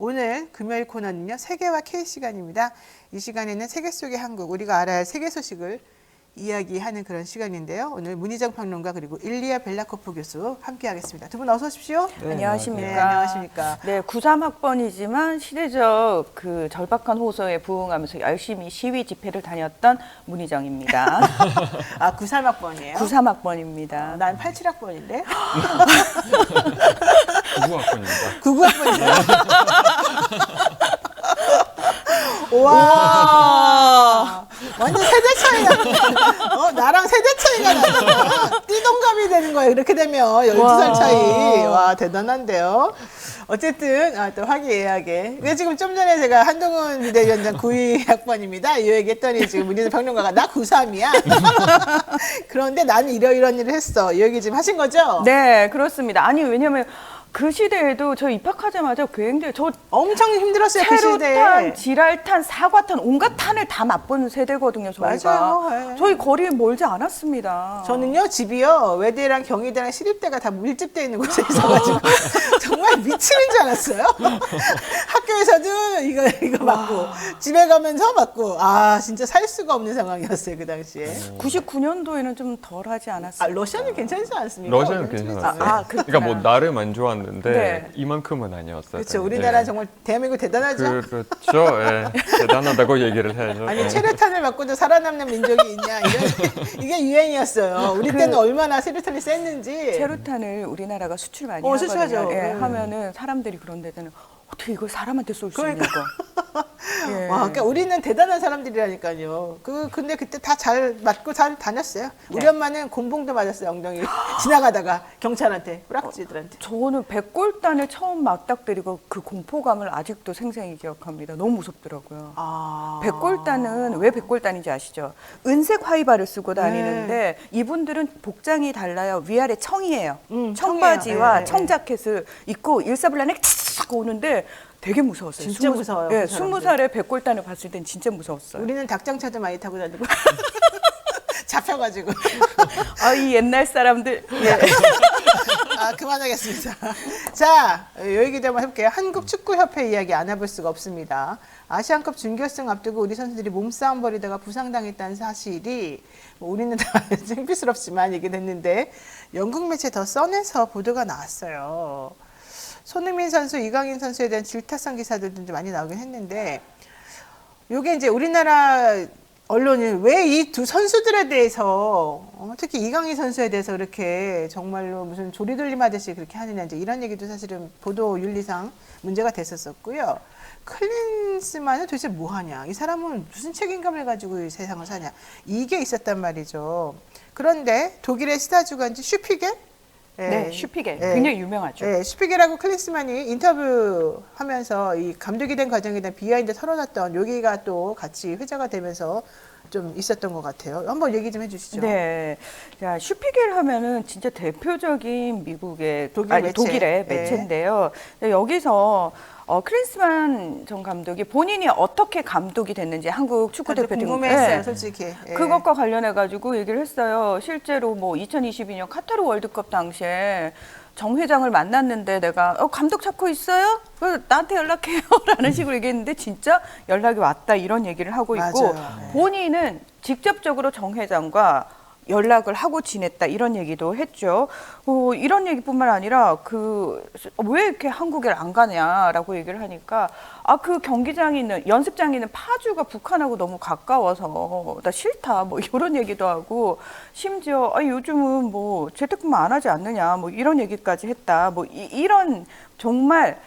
오늘 금요일 코너는요, 세계와 K 시간입니다. 이 시간에는 세계 속의 한국, 우리가 알아야 할 세계 소식을 이야기하는 그런 시간인데요. 오늘 문희정 평론가 그리고 일리아 벨라코프 교수 함께하겠습니다. 두 분 어서 오십시오. 네, 안녕하십니까. 네, 안녕하십니까. 네, 93학번이지만 시대적 그 절박한 호소에 부응하면서 열심히 시위 집회를 다녔던 문희정입니다. 아, 93학번이에요? 93학번입니다. 난 87학번인데? 99학번입니다. 99학번이에요? 와, 완전 세대 차이가, 나랑 세대 차이가 나잖아. 띠동갑이 되는 거예요. 이렇게 되면 12살 차이. 와, 대단한데요. 어쨌든, 또 화기애애하게. 왜 지금 좀 전에 제가 한동훈 비대위원장 92학번입니다. 이 얘기 했더니 지금 문희정 평론가가 나 93이야. 그런데 나는 이런 일을 했어. 이 얘기 지금 하신 거죠? 네, 그렇습니다. 아니, 왜냐면 그 시대에도 저 입학하자마자 굉장히 저 엄청 힘들었어요. 그 시대에. 체류탄, 지랄탄, 사과탄, 온갖 탄을 다 맛본 세대거든요. 저희가. 맞아요. 네. 저희 거리 멀지 않았습니다. 저는요, 집이요, 외대랑 경희대랑 시립대가 다 밀집되어 있는 곳에 있어가지고, 정말 미치는 줄 알았어요. 학교에서도 이거 맞고, 집에 가면서 맞고, 진짜 살 수가 없는 상황이었어요, 그 당시에. 99년도에는 좀 덜하지 않았어요. 러시아는 괜찮지 않습니까? 러시아는 괜찮았어요. 그렇구나. 그러니까 뭐 나름 안 좋았는데 네. 이만큼은 아니었어요. 그렇죠. 우리나라 정말 대한민국 대단하죠. 그렇죠. 예. 대단하다고 얘기를 해야죠. 아니, 예. 체류탄을 맞고도 살아남는 민족이 있냐, 이게 유행이었어요. 우리 때는 얼마나 체류탄이 셌는지. 체류탄을 우리나라가 수출 많이 하거든요. 수출하죠. 예, 하면은 사람들이 그런 데는 어떻게 이걸 사람한테 쏠 수 있냐고. 예. 와, 그러니까 우리는 대단한 사람들이라니까요. 근데 그때 다 잘 맞고 잘 다녔어요. 우리 엄마는 곤봉도 맞았어요, 엉덩이. 지나가다가 경찰한테, 뿌락지들한테. 저는 백골단을 처음 맞닥뜨리고 그 공포감을 아직도 생생히 기억합니다. 너무 무섭더라고요. 백골단은 왜 백골단인지 아시죠? 은색 화이바를 쓰고 다니는데 이분들은 복장이 달라요. 위아래 청이에요. 청바지와 네. 청자켓을 입고 일사불란에 탁 오는데 되게 무서웠어요. 진짜 무서워요, 예, 그 사람들. 20살에 백골단을 봤을 땐 진짜 무서웠어요. 우리는 닭장차도 많이 타고 다니고. 잡혀가지고. 이 옛날 사람들. 네. 그만하겠습니다. 자, 요 얘기 좀 해볼게요. 한국축구협회 이야기 안 해볼 수가 없습니다. 아시안컵 준결승 앞두고 우리 선수들이 몸싸움 벌이다가 부상당했다는 사실이 우리는 다 창피스럽지만 얘기됐는데 영국 매체 더 선에서 보도가 나왔어요. 손흥민 선수, 이강인 선수에 대한 질타성 기사들도 좀 많이 나오긴 했는데 요게 이제 우리나라 언론이 왜 이 두 선수들에 대해서 특히 이강인 선수에 대해서 그렇게 정말로 무슨 조리돌림하듯이 그렇게 하느냐 이제 이런 얘기도 사실은 보도 윤리상 문제가 됐었었고요. 클린스만은 도대체 뭐 하냐? 이 사람은 무슨 책임감을 가지고 이 세상을 사냐? 이게 있었단 말이죠. 그런데 독일의 시사주간지 슈피겔? 네, 슈피겔. 굉장히 유명하죠. 네, 슈피겔하고 클린스만이 인터뷰하면서 이 감독이 된 과정에 대한 비하인드 털어놨던 여기가 또 같이 회자가 되면서 좀 있었던 것 같아요. 한번 얘기 좀 해주시죠. 네, 자 슈피겔 하면은 진짜 대표적인 미국의 독일의 매체인데요. 네, 여기서 클린스만 전 감독이 본인이 어떻게 감독이 됐는지 한국 축구 대표팀 궁금했어요, 솔직히. 그것과 관련해 가지고 얘기를 했어요. 실제로 뭐 2022년 카타르 월드컵 당시에 정 회장을 만났는데 내가 감독 찾고 있어요? 나한테 연락해요라는 식으로 얘기했는데 진짜 연락이 왔다 이런 얘기를 하고 있고 맞아요. 본인은 직접적으로 정 회장과 연락을 하고 지냈다 이런 얘기도 했죠. 이런 얘기뿐만 아니라 왜 이렇게 한국에 안 가냐라고 얘기를 하니까 그 경기장이 있는 연습장이 있는 파주가 북한하고 너무 가까워서 나 싫다 뭐 이런 얘기도 하고 심지어 요즘은 뭐 재택근무 안 하지 않느냐 뭐 이런 얘기까지 했다 뭐 이런 정말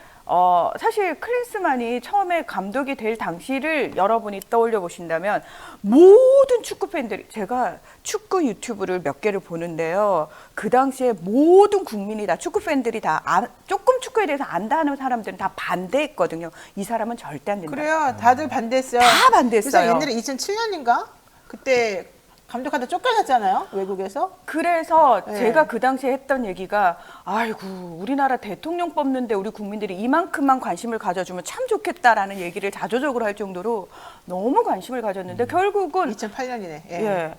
사실 클린스만이 처음에 감독이 될 당시를 여러분이 떠올려 보신다면 모든 축구 팬들이 제가 축구 유튜브를 몇 개를 보는데요. 그 당시에 모든 국민이 다 축구 팬들이 다 조금 축구에 대해서 안다는 사람들은 다 반대했거든요. 이 사람은 절대 안 된다. 그래요. 다들 반대했어요. 다 반대했어요. 그래서 옛날에 2007년인가? 그때 감독한테 쫓겨났잖아요. 외국에서. 그래서 네. 제가 그 당시에 했던 얘기가 아이고 우리나라 대통령 뽑는데 우리 국민들이 이만큼만 관심을 가져주면 참 좋겠다라는 얘기를 자조적으로 할 정도로 너무 관심을 가졌는데 결국은 2008년이네. 예.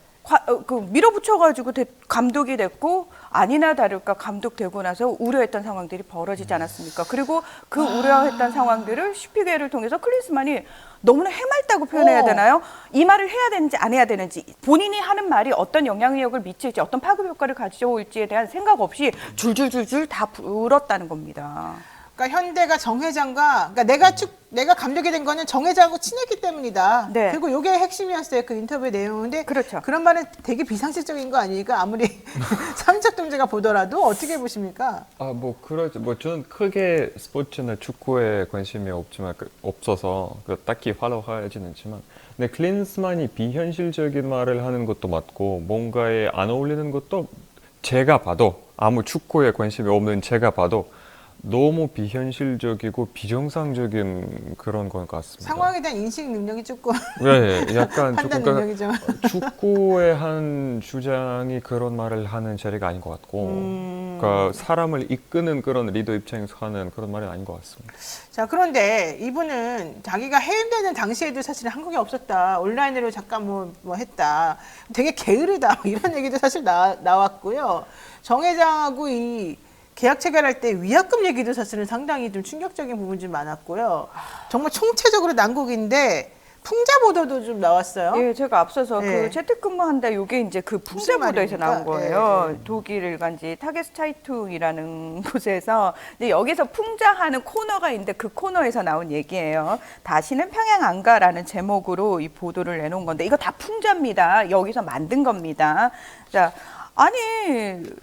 밀어붙여가지고 감독이 됐고 아니나 다를까 감독되고 나서 우려했던 상황들이 벌어지지 않았습니까? 그리고 그 우려했던 상황들을 슈피게를 통해서 클린스만이 너무나 해맑다고 표현해야 되나요? 이 말을 해야 되는지 안 해야 되는지 본인이 하는 말이 어떤 영향력을 미칠지 어떤 파급 효과를 가져올지에 대한 생각 없이 줄줄줄줄 다 불었다는 겁니다. 그러니까 현대가 정 회장과 그러니까 내가 감독이 된 거는 정 회장하고 친했기 때문이다. 네. 그리고 이게 핵심이었어요. 그 인터뷰 내용인데 그렇죠. 그런 말은 되게 비상식적인 거 아니니까 아무리 삼척 동지가 보더라도 어떻게 보십니까? 뭐 그러죠. 뭐 저는 크게 스포츠나 축구에 관심이 없어서 딱히 팔로우하지는 않지만, 근데 클린스만이 비현실적인 말을 하는 것도 맞고 뭔가에 안 어울리는 것도 제가 봐도 아무 축구에 관심이 없는 제가 봐도 너무 비현실적이고 비정상적인 그런 것 같습니다. 상황에 대한 인식 능력이 조금 네, 약간 판단 조금 능력이 좀 축구의 한 주장이 그런 말을 하는 자리가 아닌 것 같고, 그러니까 사람을 이끄는 그런 리더 입장에서 하는 그런 말은 아닌 것 같습니다. 자, 그런데 이분은 자기가 해임되는 당시에도 사실 한국에 없었다. 온라인으로 잠깐 뭐 했다. 되게 게으르다. 이런 얘기도 사실 나왔고요. 정 회장하고 이 계약 체결할 때 위약금 얘기도 사실은 상당히 좀 충격적인 부분이 좀 많았고요. 정말 총체적으로 난국인데 풍자 보도도 좀 나왔어요. 예, 제가 앞서서 예. 그 재택근무한다 요게 이제 그 풍자 무슨 보도에서 말입니까? 나온 거예요. 예, 예. 독일 일간지 타게스차이퉁이라는 곳에서 근데 여기서 풍자하는 코너가 있는데 그 코너에서 나온 얘기예요. 다시는 평양 안 가라는 제목으로 이 보도를 내놓은 건데 이거 다 풍자입니다. 여기서 만든 겁니다. 자. 아니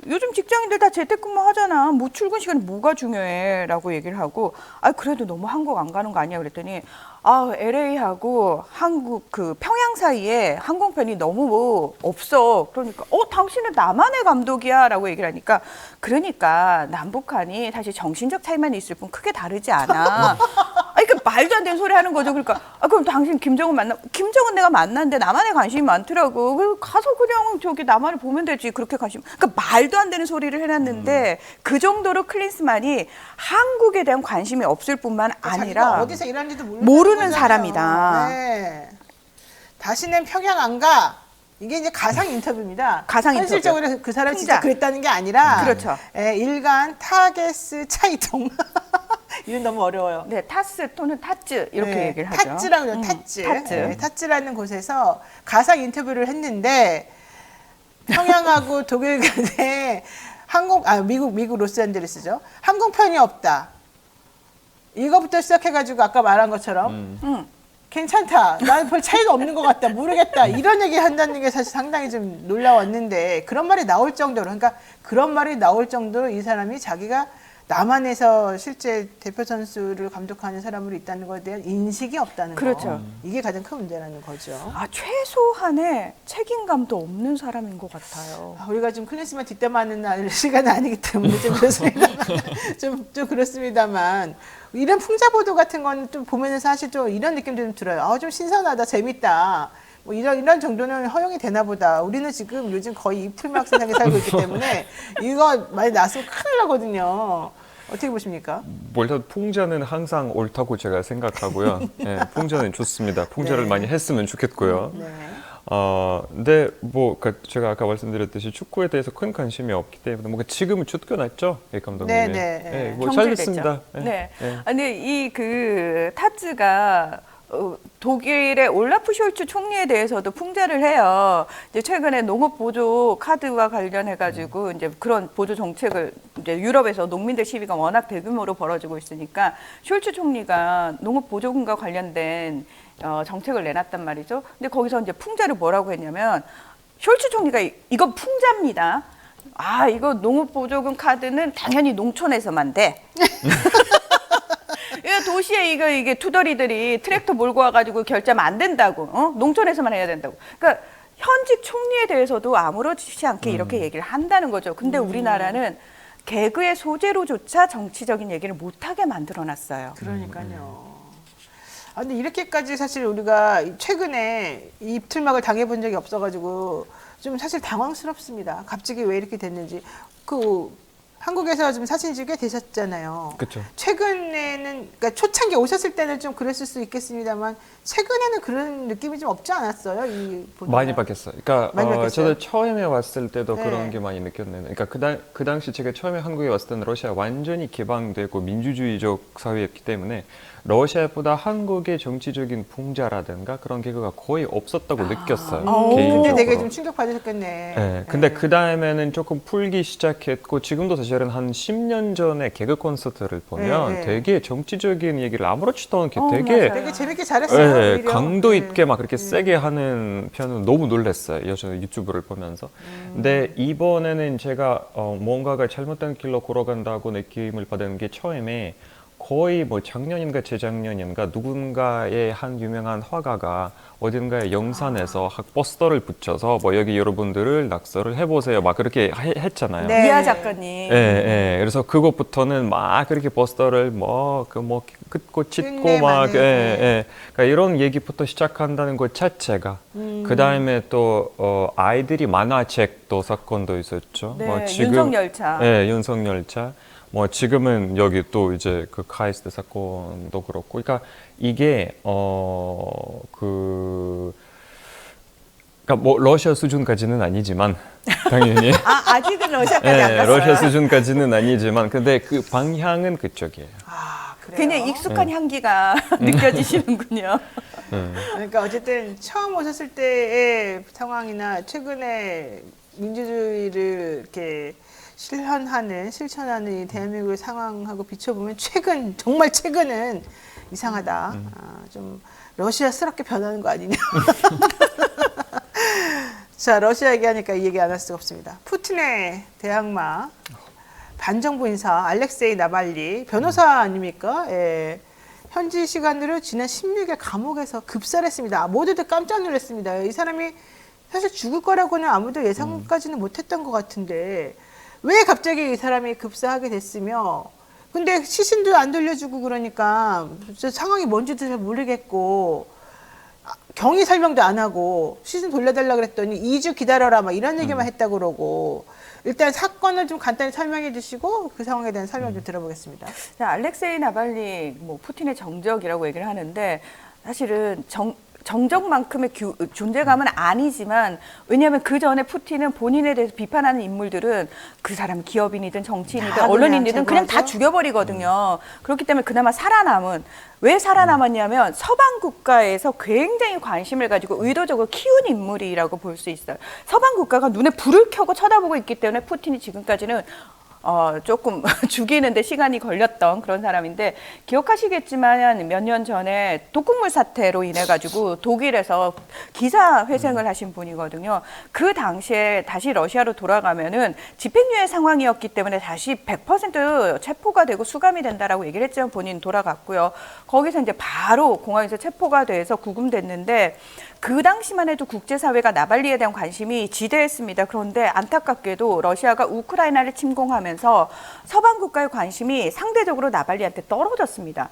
요즘 직장인들 다 재택근무 하잖아. 뭐 출근 시간이 뭐가 중요해?라고 얘기를 하고 그래도 너무 한국 안 가는 거 아니야? 그랬더니 LA하고 한국 그 평양 사이에 항공편이 너무 뭐 없어. 그러니까 당신은 나만의 감독이야라고 얘기를 하니까 그러니까 남북한이 사실 정신적 차이만 있을 뿐 크게 다르지 않아. 그러니까 말도 안 되는 소리 하는 거죠. 그러니까 그럼 당신 김정은 김정은 내가 만났는데 남한에 관심이 많더라고. 그래서 가서 그냥 저기 남한을 보면 되지. 그렇게 관심. 그러니까 말도 안 되는 소리를 해놨는데 그 정도로 클린스만이 한국에 대한 관심이 없을 뿐만 아니라 자기가 어디서 일하는지도 모르는 거잖아요. 사람이다. 네. 다시는 평양 안 가. 이게 이제 가상 인터뷰입니다. 가상 인터뷰. 현실적으로 그 사람이 진짜 풍자. 그랬다는 게 아니라 그렇죠. 일간 타게스 차이통 이건 너무 어려워요. 네, 타스 또는 타츠 이렇게 네, 얘기를 하죠. 타츠라고 그래요. 타츠. 타츠. 네, 타츠라는 곳에서 가상 인터뷰를 했는데 평양하고 독일 간에 미국 로스앤젤레스죠. 항공편이 없다. 이거부터 시작해가지고 아까 말한 것처럼 괜찮다. 나는 별 차이가 없는 것 같다. 모르겠다. 이런 얘기 한다는 게 사실 상당히 좀 놀라웠는데 그런 말이 나올 정도로 그러니까 그런 말이 나올 정도로 이 사람이 자기가 남한에서 실제 대표 선수를 감독하는 사람으로 있다는 것에 대한 인식이 없다는 거. 그렇죠. 이게 가장 큰 문제라는 거죠. 최소한의 책임감도 없는 사람인 것 같아요. 우리가 좀 클린스만 뒷담화하는 시간은 아니기 때문에 좀 그렇습니다만 좀 그렇습니다만 이런 풍자 보도 같은 건 좀 보면은 사실 좀 이런 느낌도 좀 들어요. 좀 신선하다, 재밌다. 뭐 이런 정도는 허용이 되나 보다. 우리는 지금 요즘 거의 입틀막 세상에 살고 있기 때문에 이거 많이 나서면 큰일 나거든요. 어떻게 보십니까? 일단 풍자는 항상 옳다고 제가 생각하고요. 네, 풍자는 좋습니다. 풍자를 네. 많이 했으면 좋겠고요. 네. 근데 제가 아까 말씀드렸듯이 축구에 대해서 큰 관심이 없기 때문에 지금은 쫓겨났죠, 이 감독님이. 네, 네. 잘 경질됐죠. 됐습니다. 네. 네. 근데 이 그 타츠가 독일의 올라프 숄츠 총리에 대해서도 풍자를 해요. 이제 최근에 농업 보조 카드와 관련해가지고 이제 그런 보조 정책을 이제 유럽에서 농민들 시위가 워낙 대규모로 벌어지고 있으니까 숄츠 총리가 농업 보조금과 관련된 정책을 내놨단 말이죠. 근데 거기서 이제 풍자를 뭐라고 했냐면 숄츠 총리가 이건 풍자입니다. 이거 농업 보조금 카드는 당연히 농촌에서만 돼. 도시에 이게 투덜이들이 트랙터 몰고 와가지고 결제하면 안 된다고. 농촌에서만 해야 된다고. 그러니까 현직 총리에 대해서도 아무렇지 않게 이렇게 얘기를 한다는 거죠. 근데 우리나라는 개그의 소재로조차 정치적인 얘기를 못하게 만들어놨어요. 그러니까요. 근데 이렇게까지 사실 우리가 최근에 이 입틀막을 당해본 적이 없어가지고 좀 사실 당황스럽습니다. 갑자기 왜 이렇게 됐는지. 한국에서 좀 사신 지 꽤 되셨잖아요. 그렇죠. 최근에는 그러니까 초창기 오셨을 때는 좀 그랬을 수 있겠습니다만 최근에는 그런 느낌이 좀 없지 않았어요? 이 보도가? 많이 바뀌었어요. 그러니까 많이 바뀌었어요? 저도 처음에 왔을 때도 네. 그런 게 많이 느꼈는데, 그러니까 그 당시 제가 처음에 한국에 왔을 때는 러시아 완전히 개방되고 민주주의적 사회였기 때문에 러시아보다 한국의 정치적인 풍자라든가 그런 개그가 거의 없었다고 느꼈어요. 개인적으로. 근데 되게 좀 충격받으셨겠네. 네, 근데 그 다음에는 조금 풀기 시작했고 지금도 사실은 한 10년 전에 개그 콘서트를 보면 네. 되게 정치적인 얘기를 아무렇지도 않게 맞아요. 되게 재밌게 잘했어요. 네, 오히려. 강도 네. 있게 막 그렇게 세게 하는 편은 너무 놀랐어요. 여전히 유튜브를 보면서. 근데 이번에는 제가 뭔가가 잘못된 길로 걸어간다고 느낌을 받은 게 처음에 거의 뭐 작년인가 재작년인가 누군가의 한 유명한 화가가 어딘가에 영산에서 포스터를 붙여서 뭐 여기 여러분들을 낙서를 해보세요 막 그렇게 했잖아요. 네. 이하 작가님. 예, 예. 그래서 그것부터는 막 그렇게 포스터를 긋고 찢고 흉내 막, 많이, 예, 네. 예. 그러니까 이런 얘기부터 시작한다는 것 자체가. 그 다음에 또, 아이들이 만화책도 사건도 있었죠. 네, 뭐 윤석열차. 예, 윤석열차. 뭐 지금은 여기 또 이제 그 카이스트 사건도 그렇고. 그러니까 이게, 그러니까 뭐 러시아 수준까지는 아니지만, 당연히. 아직은 러시아까지 안 예, 갔어요. 러시아 수준까지는 아니지만 근데 그 방향은 그쪽이에요. 아, 그래요? 굉장히 익숙한 향기가 느껴지시는군요. 그러니까 어쨌든 처음 오셨을 때의 상황이나 최근에 민주주의를 이렇게 실천하는 이 대한민국의 상황하고 비춰보면 정말 최근은 이상하다. 좀 러시아스럽게 변하는 거 아니냐. 자, 러시아 얘기하니까 이 얘기 안 할 수가 없습니다. 푸틴의 대항마, 반정부 인사 알렉세이 나발리 변호사 아닙니까? 예. 현지 시간으로 지난 16일 감옥에서 급살했습니다. 모두들 깜짝 놀랐습니다. 이 사람이 사실 죽을 거라고는 아무도 예상까지는 못했던 것 같은데 왜 갑자기 이 사람이 급사하게 됐으며 근데 시신도 안 돌려주고 그러니까 상황이 뭔지도 잘 모르겠고 경위 설명도 안 하고 시즌 돌려달라 그랬더니 2주 기다려라 막 이런 얘기만 했다고 그러고 일단 사건을 좀 간단히 설명해 주시고 그 상황에 대한 설명 좀 들어보겠습니다. 자, 알렉세이 나발리 뭐 푸틴의 정적이라고 얘기를 하는데 사실은 정적만큼의 존재감은 아니지만 왜냐하면 그 전에 푸틴은 본인에 대해서 비판하는 인물들은 그 사람 기업인이든 정치인이든 다 언론인이든 그냥 다 제거하죠? 죽여버리거든요. 그렇기 때문에 그나마 살아남은 왜 살아남았냐면 서방 국가에서 굉장히 관심을 가지고 의도적으로 키운 인물이라고 볼 수 있어요. 서방 국가가 눈에 불을 켜고 쳐다보고 있기 때문에 푸틴이 지금까지는 조금 죽이는데 시간이 걸렸던 그런 사람인데 기억하시겠지만 몇 년 전에 독극물 사태로 인해 가지고 독일에서 기사 회생을 하신 분이거든요. 그 당시에 다시 러시아로 돌아가면은 집행유예 상황이었기 때문에 다시 100% 체포가 되고 수감이 된다라고 얘기를 했지만 본인 돌아갔고요. 거기서 이제 바로 공항에서 체포가 돼서 구금됐는데 그 당시만 해도 국제사회가 나발리에 대한 관심이 지대했습니다. 그런데 안타깝게도 러시아가 우크라이나를 침공하면서 서방 국가의 관심이 상대적으로 나발리한테 떨어졌습니다.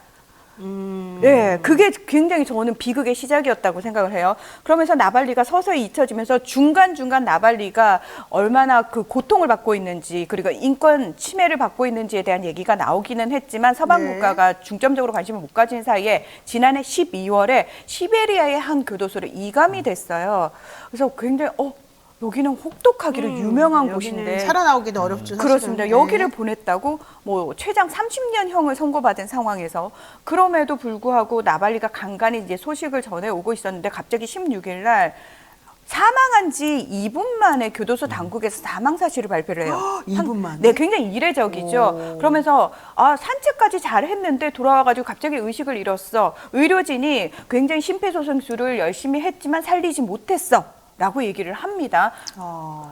네, 그게 굉장히 저는 비극의 시작이었다고 생각을 해요. 그러면서 나발리가 서서히 잊혀지면서 중간중간 나발리가 얼마나 그 고통을 받고 있는지 그리고 인권 침해를 받고 있는지에 대한 얘기가 나오기는 했지만 서방 네. 국가가 중점적으로 관심을 못 가진 사이에 지난해 12월에 시베리아의 한 교도소로 이감이 됐어요. 그래서 굉장히 여기는 혹독하기로 유명한 여기는 곳인데 살아나오기도 어렵죠. 사실은. 그렇습니다. 네. 여기를 보냈다고 뭐 최장 30년형을 선고받은 상황에서 그럼에도 불구하고 나발리가 간간히 이제 소식을 전해 오고 있었는데 갑자기 16일 날 사망한 지 2분 만에 교도소 당국에서 사망 사실을 발표를 해요. 2분 만에? 네, 굉장히 이례적이죠. 그러면서 산책까지 잘 했는데 돌아와가지고 갑자기 의식을 잃었어. 의료진이 굉장히 심폐소생술을 열심히 했지만 살리지 못했어. 라고 얘기를 합니다.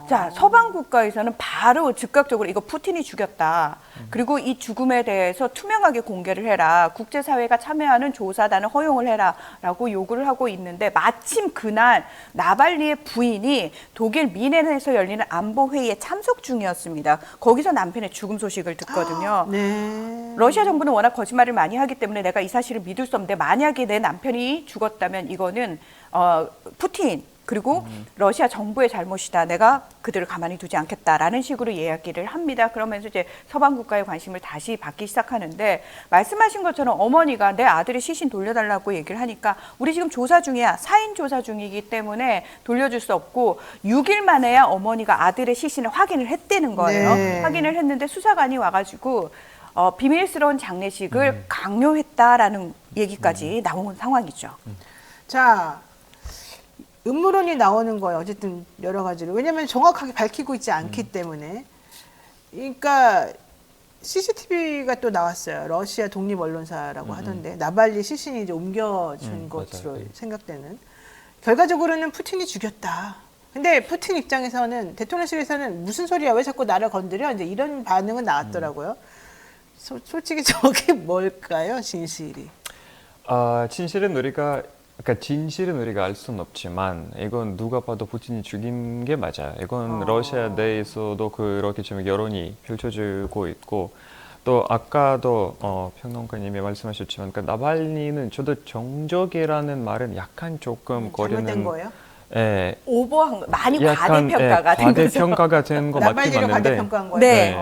자, 서방 국가에서는 바로 즉각적으로 이거 푸틴이 죽였다. 그리고 이 죽음에 대해서 투명하게 공개를 해라. 국제사회가 참여하는 조사단을 허용을 해라. 라고 요구를 하고 있는데 마침 그날 나발리의 부인이 독일 미넨에서 열리는 안보회의에 참석 중이었습니다. 거기서 남편의 죽음 소식을 듣거든요. 네. 러시아 정부는 워낙 거짓말을 많이 하기 때문에 내가 이 사실을 믿을 수 없는데 만약에 내 남편이 죽었다면 이거는 푸틴 그리고 러시아 정부의 잘못이다. 내가 그들을 가만히 두지 않겠다라는 식으로 이야기를 합니다. 그러면서 이제 서방 국가의 관심을 다시 받기 시작하는데 말씀하신 것처럼 어머니가 내 아들의 시신 돌려달라고 얘기를 하니까 우리 지금 조사 중이야. 사인 조사 중이기 때문에 돌려줄 수 없고 6일 만에야 어머니가 아들의 시신을 확인을 했다는 거예요. 네. 확인을 했는데 수사관이 와가지고 비밀스러운 장례식을 강요했다라는 얘기까지 나온 상황이죠. 자, 음모론이 나오는 거예요. 어쨌든 여러 가지로. 왜냐하면 정확하게 밝히고 있지 않기 때문에. 그러니까 CCTV가 또 나왔어요. 러시아 독립 언론사라고 하던데 나발리 시신이 이제 옮겨진 것으로 맞아요. 생각되는. 결과적으로는 푸틴이 죽였다. 근데 푸틴 입장에서는 대통령실에서는 무슨 소리야? 왜 자꾸 나를 건드려? 이제 이런 반응은 나왔더라고요. 솔직히 저게 뭘까요, 진실이? 진실은 우리가 알 수는 없지만 이건 누가 봐도 푸틴이 죽인 게 맞아요. 이건 러시아 내에서도 그렇게 좀 여론이 펼쳐지고 있고 또 아까도 평론가님이 말씀하셨지만 나발니는 저도 정적이라는 말은 약간 조금 잘못된 거리는 거예요? 네. 오버한 거, 많이 약간 과대평가가 된 거죠. 과대평가가 된 거 맞긴 나발리를 맞는데 과대평가한 거예요? 네.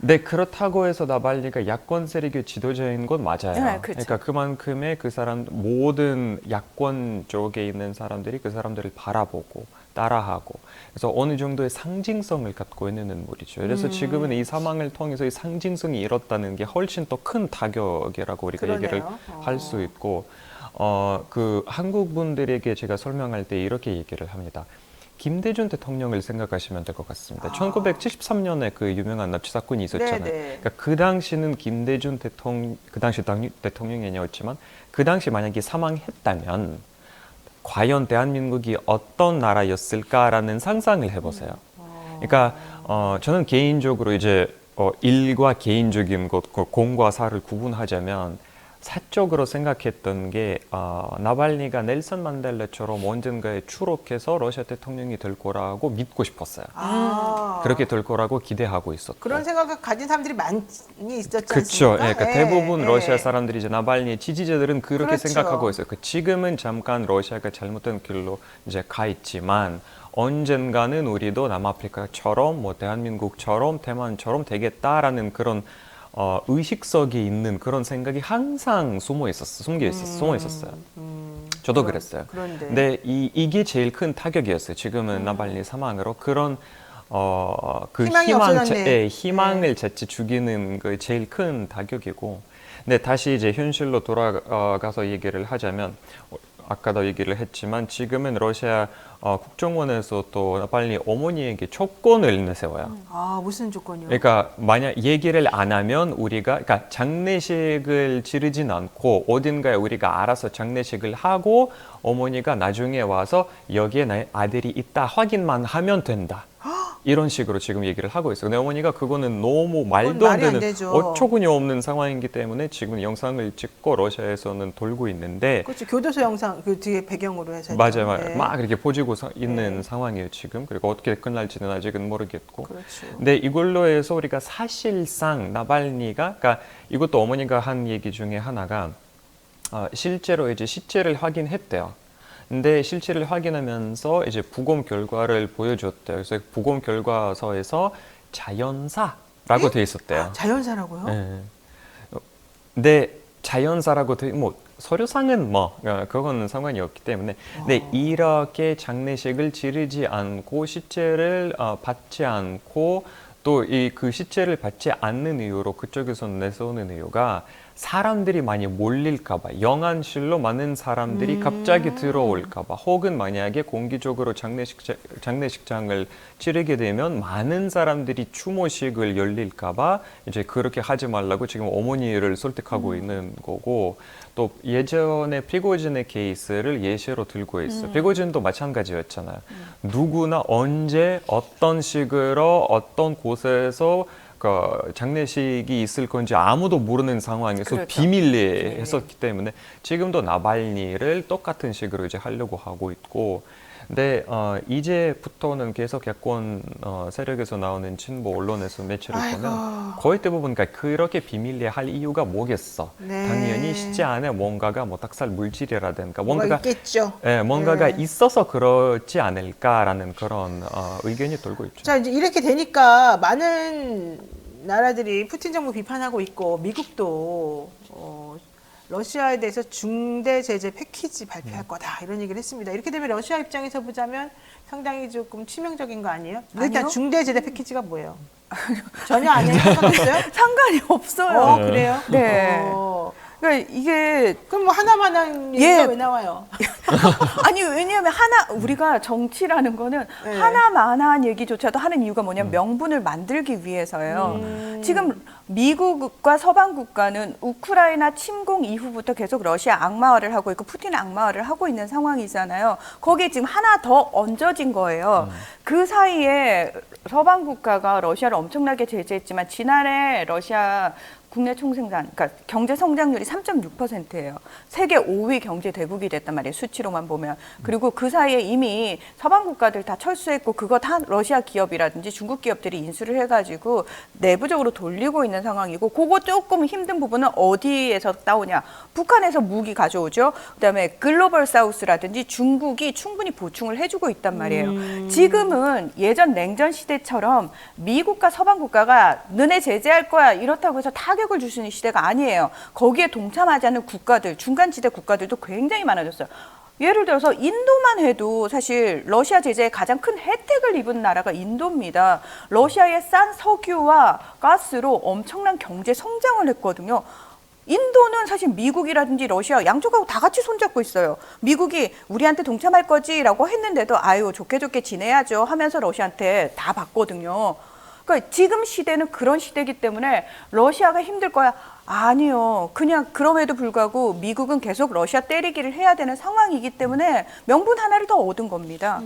네, 그렇다고 해서 나발리가 야권 세력의 지도자인 건 맞아요. 네, 그렇죠. 그러니까 그만큼의 그 사람 모든 야권 쪽에 있는 사람들이 그 사람들을 바라보고 따라하고 그래서 어느 정도의 상징성을 갖고 있는 인물이죠. 그래서 지금은 이 사망을 통해서 이 상징성이 잃었다는 게 훨씬 더 큰 타격이라고 우리가 그러네요. 얘기를 할 수 있고 그 한국 분들에게 제가 설명할 때 이렇게 얘기를 합니다. 김대중 대통령을 생각하시면 될 것 같습니다. 1973년에 그 유명한 납치 사건이 있었잖아요. 네네. 그러니까 그 당시는 김대중 대통령, 그 당시 대통령이 아니었지만 그 당시 만약에 사망했다면 과연 대한민국이 어떤 나라였을까라는 상상을 해보세요. 그러니까 저는 개인적으로 이제 일과 개인적인 것, 공과 사를 구분하자면 사적으로 생각했던 게 나발니가 넬슨 만델라처럼 언젠가에 추록해서 러시아 대통령이 될 거라고 믿고 싶었어요. 그렇게 될 거라고 기대하고 있었고. 그런 생각을 가진 사람들이 많이 있었지 그렇죠. 않습니까? 그러니까 예, 대부분 예. 러시아 사람들이 이제 나발니의 지지자들은 그렇게 그렇죠. 생각하고 있어요. 지금은 잠깐 러시아가 잘못된 길로 이제 가 있지만 언젠가는 우리도 남아프리카처럼 뭐 대한민국처럼 대만처럼 되겠다라는 그런 의식 속에 있는 그런 생각이 항상 숨어 있었어요. 저도 그랬어요. 그런데. 근데 이게 제일 큰 타격이었어요. 지금은 나발니 사망으로 그런 그 희망이 없어졌네. 희망을 자칫 죽이는 그 제일 큰 타격이고. 근데 다시 이제 현실로 돌아가서 얘기를 하자면 아까도 얘기를 했지만 지금은 러시아 국정원에서 또 나발니 어머니에게 조건을 내세워요. 무슨 조건이요? 그러니까 만약 얘기를 안 하면 그러니까 장례식을 치르진 않고 어딘가에 우리가 알아서 장례식을 하고 어머니가 나중에 와서 여기에 나의 아들이 있다 확인만 하면 된다. 이런 식으로 지금 얘기를 하고 있어요. 근데 어머니가 그거는 너무 말도 안 말이 안 되는 되죠. 어처구니 없는 상황이기 때문에 지금 영상을 찍고 러시아에서는 돌고 있는데 그렇죠. 교도소 영상 그 뒤에 배경으로 해서 맞아요. 네. 막 이렇게 보지고 있는 상황이에요 지금. 그리고 어떻게 끝날지는 아직은 모르겠고. 그렇죠. 근데 이걸로 해서 우리가 사실상 나발니가 그러니까 이것도 어머니가 한 얘기 중에 하나가 실제로 이제 시체를 확인했대요. 근데 실체를 확인하면서 이제 부검 결과를 보여줬대요. 그래서 부검 결과서에서 자연사라고 돼 있었대요. 자연사라고요? 네. 근데 자연사라고 뭐 서류상은 그거는 상관이 없기 때문에 근데 이렇게 장례식을 치르지 않고 시체를 받지 않고 또 그 시체를 받지 않는 이유로 그쪽에서 내세우는 이유가 사람들이 많이 몰릴까봐 영안실로 많은 사람들이 갑자기 들어올까봐 혹은 만약에 공개적으로 장례식장을 치르게 되면 많은 사람들이 추모식을 열릴까봐 이제 그렇게 하지 말라고 지금 어머니를 설득하고 있는 거고 또 예전에 프리고진의 케이스를 예시로 들고 있어요. 프리고진도 마찬가지였잖아요. 누구나 언제 어떤 식으로 어떤 곳에서 그 장례식이 있을 건지 아무도 모르는 상황에서 그렇죠. 비밀리에 했었기 때문에 지금도 나발니를 똑같은 식으로 이제 하려고 하고 있고 근데 이제부터는 계속 야권 세력에서 나오는 진보 언론에서 매체를 보면 거의 대부분 그러니까 그렇게 비밀리에 할 이유가 뭐겠어. 네. 당연히 실제 안에 뭔가가 뭐 닭살 물질이라든가 뭐가 뭔가가 있겠죠. 뭔가가 네. 있어서 그렇지 않을까라는 그런 의견이 돌고 있죠. 자, 이제 이렇게 되니까 많은 나라들이 푸틴 정부 비판하고 있고 미국도 러시아에 대해서 중대 제재 패키지 발표할 거다 이런 얘기를 했습니다. 이렇게 되면 러시아 입장에서 보자면 상당히 조금 치명적인 거 아니에요? 일단 아니요. 중대 제재 패키지가 뭐예요? 전혀 안 해요? 상관없어요? 상관이 없어요. 그래요? 네. 어. 그러니까 이게 그럼 뭐 하나만한 얘기가 예. 왜 나와요? 아니 왜냐하면 우리가 정치라는 거는 네. 하나만한 얘기조차도 하는 이유가 뭐냐면 명분을 만들기 위해서예요. 지금 미국과 서방 국가는 우크라이나 침공 이후부터 계속 러시아 악마화를 하고 있고 푸틴 악마화를 하고 있는 상황이잖아요. 거기에 지금 하나 더 얹어진 거예요. 그 사이에 서방 국가가 러시아를 엄청나게 제재했지만 지난해 러시아 국내 총생산, 그러니까 경제 성장률이 3.6%예요. 세계 5위 경제 대국이 됐단 말이에요. 수치로만 보면. 그리고 그 사이에 이미 서방 국가들 다 철수했고 그거 다 러시아 기업이라든지 중국 기업들이 인수를 해가지고 내부적으로 돌리고 있는 상황이고 그거 조금 힘든 부분은 어디에서 따오냐. 북한에서 무기 가져오죠. 그다음에 글로벌 사우스라든지 중국이 충분히 보충을 해주고 있단 말이에요. 지금은 예전 냉전 시대처럼 미국과 서방 국가가 너네 제재할 거야 이렇다고 해서 타격을 줄 수 있는 시대가 아니에요. 거기에 동참하지 않는 국가들, 중간지대 국가들도 굉장히 많아졌어요. 예를 들어서 인도만 해도 사실 러시아 제재에 가장 큰 혜택을 입은 나라가 인도입니다. 러시아의 싼 석유와 가스로 엄청난 경제 성장을 했거든요. 인도는 사실 미국이라든지 러시아 양쪽하고 다 같이 손잡고 있어요. 미국이 우리한테 동참할 거지라고 했는데도 아유 좋게 좋게 지내야죠 하면서 러시아한테 다 받거든요. 그러니까 지금 시대는 그런 시대이기 때문에 러시아가 힘들 거야. 아니요. 그냥 그럼에도 불구하고 미국은 계속 러시아 때리기를 해야 되는 상황이기 때문에 명분 하나를 더 얻은 겁니다.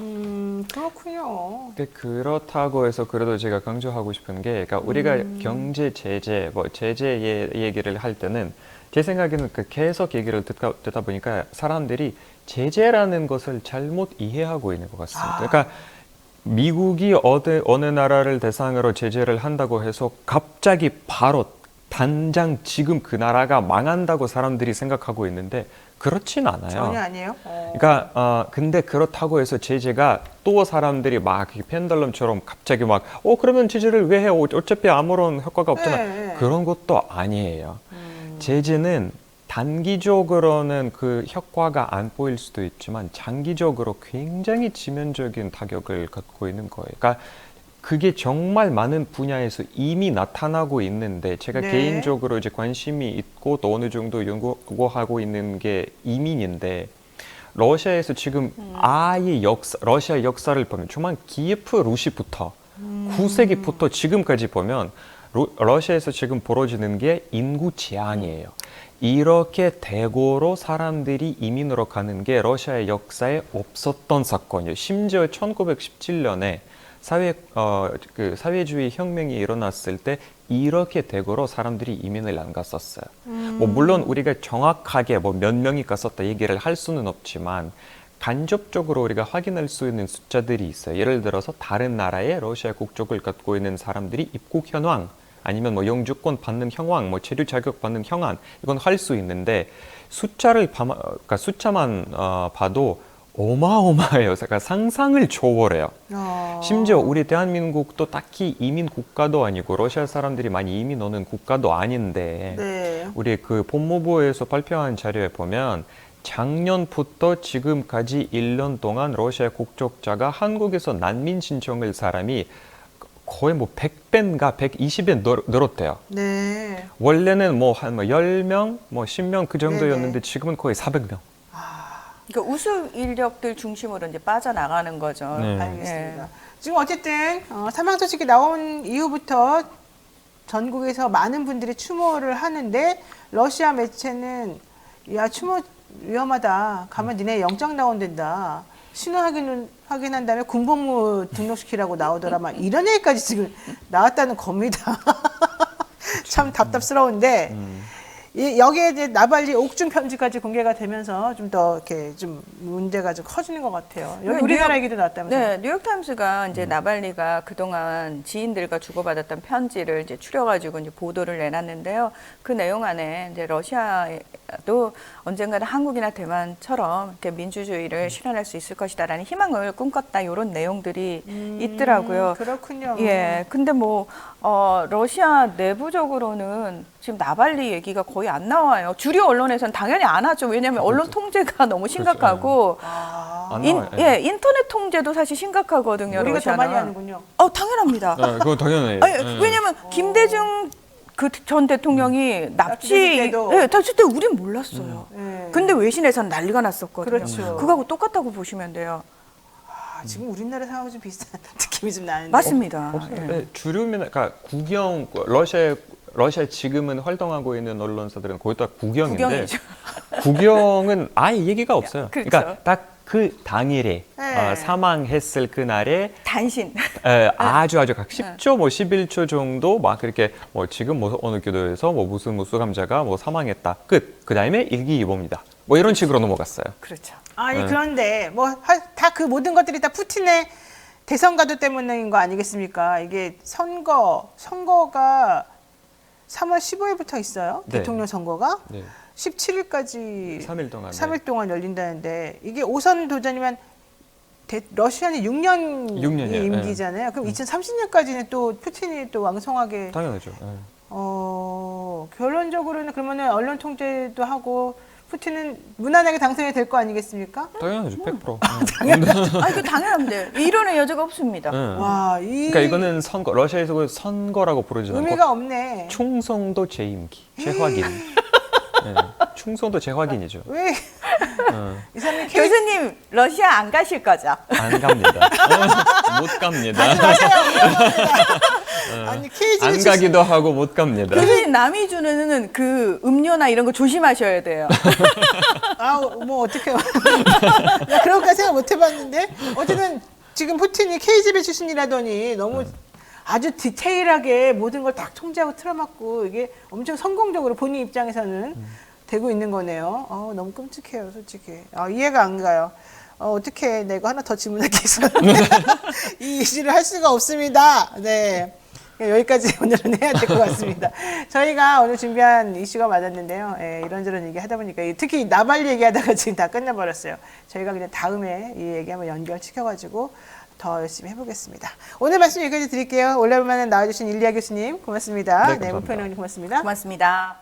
그렇군요. 근데 그렇다고 해서 그래도 제가 강조하고 싶은 게, 그러니까 우리가 경제 제재, 뭐 제재 얘기를 할 때는 제 생각에는 계속 얘기를 듣다 보니까 사람들이 제재라는 것을 잘못 이해하고 있는 것 같습니다. 그러니까 미국이 어느 나라를 대상으로 제재를 한다고 해서 갑자기 바로 당장 지금 그 나라가 망한다고 사람들이 생각하고 있는데 그렇진 않아요. 전혀 아니에요. 그러니까 근데 그렇다고 해서 제재가 또 사람들이 막 펜들럼처럼 갑자기 막 그러면 제재를 왜 해? 어차피 아무런 효과가 없잖아. 네. 그런 것도 아니에요. 제재는 단기적으로는 그 효과가 안 보일 수도 있지만 장기적으로 굉장히 치명적인 타격을 갖고 있는 거예요. 그러니까 그게 정말 많은 분야에서 이미 나타나고 있는데 제가 네. 개인적으로 이제 관심이 있고 또 어느 정도 연구하고 있는 게 이민인데 러시아에서 지금 아예 러시아 역사를 보면 정말 키예프 루시부터 9세기부터 지금까지 보면 러시아에서 지금 벌어지는 게 인구 재앙이에요. 이렇게 대거로 사람들이 이민으로 가는 게 러시아의 역사에 없었던 사건이에요. 심지어 1917년에 사회주의 혁명이 일어났을 때 이렇게 대거로 사람들이 이민을 안 갔었어요. 뭐 물론 우리가 정확하게 뭐 몇 명이 갔었다 얘기를 할 수는 없지만 간접적으로 우리가 확인할 수 있는 숫자들이 있어요. 예를 들어서 다른 나라의 러시아 국적을 갖고 있는 사람들이 입국 현황 아니면 뭐 영주권 받는 현황, 뭐 체류 자격 받는 현황 이건 할 수 있는데 그러니까 숫자만 봐도 어마어마해요. 그러니까 상상을 초월해요. 심지어 우리 대한민국도 딱히 이민 국가도 아니고 러시아 사람들이 많이 이민 오는 국가도 아닌데 네. 우리 그 법무부에서 발표한 자료에 보면 작년부터 지금까지 1년 동안 러시아 국적자가 한국에서 난민 신청을 사람이 거의 뭐 100배인가 120배 늘었대요. 네. 원래는 뭐 한 10명, 뭐 10명 그 정도였는데 네네. 지금은 거의 400명. 그러니까 우수 인력들 중심으로 이제 빠져나가는 거죠. 네. 알겠습니다. 지금 어쨌든 사망 소식이 나온 이후부터 전국에서 많은 분들이 추모를 하는데 러시아 매체는 야 추모 위험하다. 가면 니네 영장 나온댄다. 신원 확인한 다음에 군복무 등록시키라고 나오더라. 막 이런 얘기까지 지금 나왔다는 겁니다. 참 답답스러운데 여기에 이제 나발리 옥중 편지까지 공개가 되면서 좀 더 이렇게 좀 문제가 좀 커지는 것 같아요. 여기 우리나라 얘기도 나왔다면서요? 네, 뉴욕타임스가 이제 나발리가 그동안 지인들과 주고받았던 편지를 이제 추려가지고 이제 보도를 내놨는데요. 그 내용 안에 이제 러시아도 언젠가는 한국이나 대만처럼 이렇게 민주주의를 실현할 수 있을 것이다라는 희망을 꿈꿨다 이런 내용들이 있더라고요. 그렇군요. 예, 근데 뭐 러시아 내부적으로는 지금 나발리 얘기가 거의 안 나와요. 주류 언론에서는 당연히 안 하죠. 왜냐하면 언론 통제가 너무 심각하고 안 나와요. 인터넷 통제도 사실 심각하거든요. 우리가 더 러시아는. 많이 하는군요. 당연합니다. 그거 당연해요. 아니, 왜냐면 김대중 그 전 대통령이 납치 때도. 납치 때 우린 몰랐어요. 네. 근데 외신에서는 난리가 났었거든요. 그렇죠. 그거하고 똑같다고 보시면 돼요. 지금 우리나라 상황이 좀 비슷한 느낌이 좀 나는데. 맞습니다. 없어요. 예. 네, 주류면 그러니까 국영 러시아 지금은 활동하고 있는 언론사들은 거의 다 국영인데 국영이죠. 국영은 아예 얘기가 없어요. 그렇죠. 그러니까 딱 그 당일에 네. 사망했을 그날에 단신. 아주 각 10초 뭐 11초 정도 막 그렇게 뭐 지금 뭐 어느 교도에서 뭐 무슨 감자가 뭐 사망했다 끝. 그다음에 일기예보입니다. 뭐 이런 식으로 넘어갔어요. 그렇죠. 아니 네. 그런데 뭐 다 그 모든 것들이 다 푸틴의 대선 가도 때문인 거 아니겠습니까? 이게 선거가 3월 15일부터 있어요. 네. 대통령 선거가 네. 17일까지 3일 동안. 3일 동안 열린다는데 이게 5선 도전이면 러시아는 6년이 6년 이요. 임기잖아요. 그럼 2030년까지는 또 푸틴이 또 왕성하게 당연하죠. 네. 결론적으로는 그러면은 언론 통제도 하고 푸틴은 무난하게 당선이 될 거 아니겠습니까? 당연하죠. 100%. 그 당연합니다. 이론의 여지가 없습니다. 네. 와, 그러니까 이거는 선거 러시아에서 선거라고 부르지 않고 의미가 없네. 충성도 재임기, 재확인. 네. 충성도 재확인이죠. 왜? 이 사람이 교수님 러시아 안 가실 거죠? 안 갑니다. 못 갑니다. 아니 KGB 안 가기도 하고 못 갑니다. 교수님 남이 주는 그 음료나 이런 거 조심하셔야 돼요. 뭐 어떻게 나 그런까지 생각 못 해봤는데 어쨌든 지금 푸틴이 KGB 출신이라더니 너무 아주 디테일하게 모든 걸 딱 통제하고 틀어막고 이게 엄청 성공적으로 본인 입장에서는 되고 있는 거네요. 너무 끔찍해요, 솔직히. 이해가 안 가요. 어떻게 내가 하나 더 질문할 게 있었는데 이 이슈를 할 수가 없습니다. 네. 여기까지 오늘은 해야 될 것 같습니다. 저희가 오늘 준비한 이슈가 맞았는데요. 이런저런 얘기 하다 보니까 특히 나발리 얘기하다가 지금 다 끝나버렸어요. 저희가 그냥 다음에 이 얘기 한번 연결시켜가지고 더 열심히 해보겠습니다. 오늘 말씀 여기까지 드릴게요. 오랜만에 나와주신 일리아 교수님 고맙습니다. 네, 감사합니다. 문평 의원님 고맙습니다. 고맙습니다.